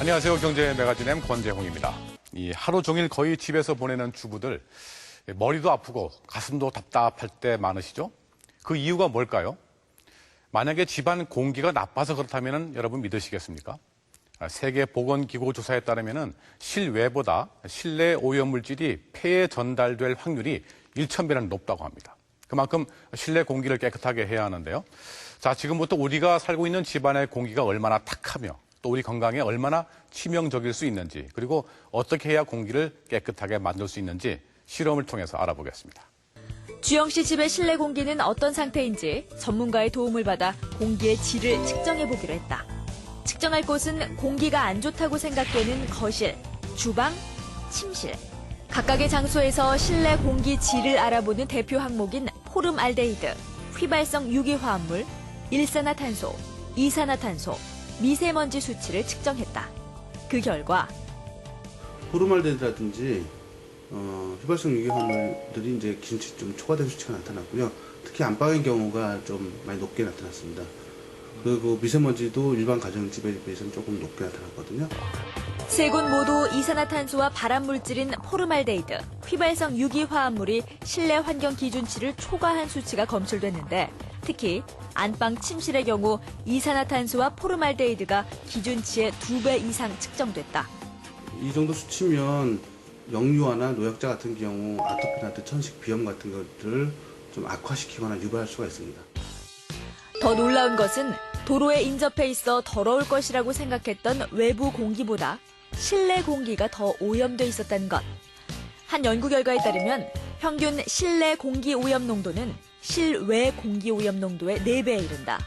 안녕하세요. 경제 매거진 M 권재홍입니다. 이 하루 종일 거의 집에서 보내는 주부들, 머리도 아프고 가슴도 답답할 때 많으시죠? 그 이유가 뭘까요? 만약에 집안 공기가 나빠서 그렇다면 여러분 믿으시겠습니까? 세계보건기구 조사에 따르면 실외보다 실내 오염물질이 폐에 전달될 확률이 1,000배나 높다고 합니다. 그만큼 실내 공기를 깨끗하게 해야 하는데요. 자, 지금부터 우리가 살고 있는 집안의 공기가 얼마나 탁하며 또 우리 건강에 얼마나 치명적일 수 있는지, 그리고 어떻게 해야 공기를 깨끗하게 만들 수 있는지 실험을 통해서 알아보겠습니다. 주영 씨 집의 실내 공기는 어떤 상태인지 전문가의 도움을 받아 공기의 질을 측정해 보기로 했다. 측정할 곳은 공기가 안 좋다고 생각되는 거실, 주방, 침실. 각각의 장소에서 실내 공기 질을 알아보는 대표 항목인 포름알데히드, 휘발성 유기화합물, 일산화탄소, 이산화탄소, 미세먼지 수치를 측정했다. 그 결과 포름알데히드라든지 휘발성 유기화합물들이 이제 기준치 좀 초과된 수치가 나타났고요. 특히 안방의 경우가 좀 많이 높게 나타났습니다. 그리고 미세먼지도 일반 가정집에 비해서는 조금 높게 나타났거든요. 세 곳 모두 이산화탄소와 발암물질인 포름알데히드, 휘발성 유기화합물이 실내 환경 기준치를 초과한 수치가 검출됐는데, 특히 안방 침실의 경우 이산화탄소와 포름알데히드가 기준치의 2배 이상 측정됐다. 이 정도 수치면 역류화나 노약자 같은 경우 아토피나 천식 비염 같은 것들을 좀 악화시키거나 유발할 수가 있습니다. 더 놀라운 것은 도로에 인접해 있어 더러울 것이라고 생각했던 외부 공기보다 실내 공기가 더 오염돼 있었다는 것. 한 연구 결과에 따르면 평균 실내 공기 오염 농도는 실외 공기 오염 농도의 4배에 이른다.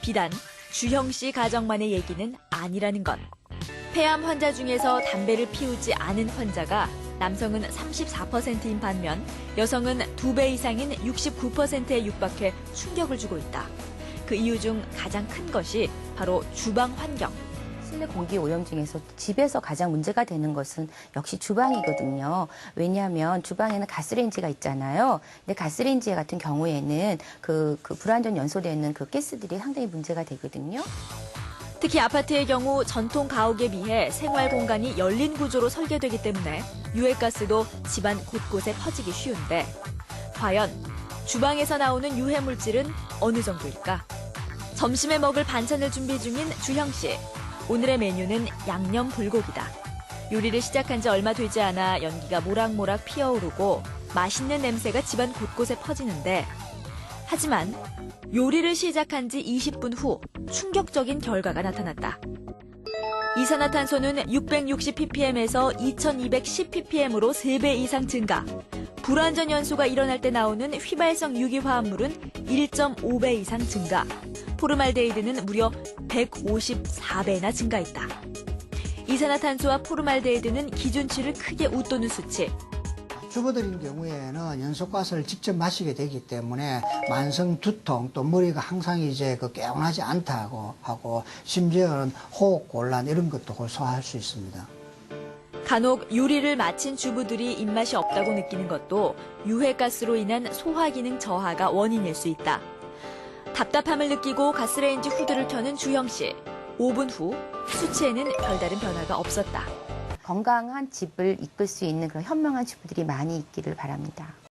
비단 주형 씨 가정만의 얘기는 아니라는 것. 폐암 환자 중에서 담배를 피우지 않은 환자가 남성은 34%인 반면 여성은 2배 이상인 69%에 육박해 충격을 주고 있다. 그 이유 중 가장 큰 것이 바로 주방 환경. 실내 공기 오염 중에서 집에서 가장 문제가 되는 것은 역시 주방이거든요. 왜냐하면 주방에는 가스레인지가 있잖아요. 근데 가스레인지 같은 경우에는 그 불완전 연소되는 그 가스들이 상당히 문제가 되거든요. 특히 아파트의 경우 전통 가옥에 비해 생활 공간이 열린 구조로 설계되기 때문에 유해가스도 집안 곳곳에 퍼지기 쉬운데, 과연 주방에서 나오는 유해 물질은 어느 정도일까? 점심에 먹을 반찬을 준비 중인 주형 씨. 오늘의 메뉴는 양념 불고기다. 요리를 시작한 지 얼마 되지 않아 연기가 모락모락 피어오르고 맛있는 냄새가 집안 곳곳에 퍼지는데, 하지만 요리를 시작한 지 20분 후 충격적인 결과가 나타났다. 이산화탄소는 660ppm에서 2210ppm으로 3배 이상 증가. 불완전 연소가 일어날 때 나오는 휘발성 유기화합물은 1.5배 이상 증가. 포름알데히드는 무려 154배나 증가했다. 이산화탄소와 포름알데히드는 기준치를 크게 웃도는 수치. 주부들인 경우에는 연소가스를 직접 마시게 되기 때문에 만성 두통, 또 머리가 항상 이제 개운하지 않다고 하고, 심지어는 호흡 곤란 이런 것도 호소할 수 있습니다. 간혹 요리를 마친 주부들이 입맛이 없다고 느끼는 것도 유해가스로 인한 소화기능 저하가 원인일 수 있다. 답답함을 느끼고 가스레인지 후드를 켜는 주형 씨. 5분 후 수치에는 별다른 변화가 없었다. 건강한 집을 이끌 수 있는 그런 현명한 주부들이 많이 있기를 바랍니다.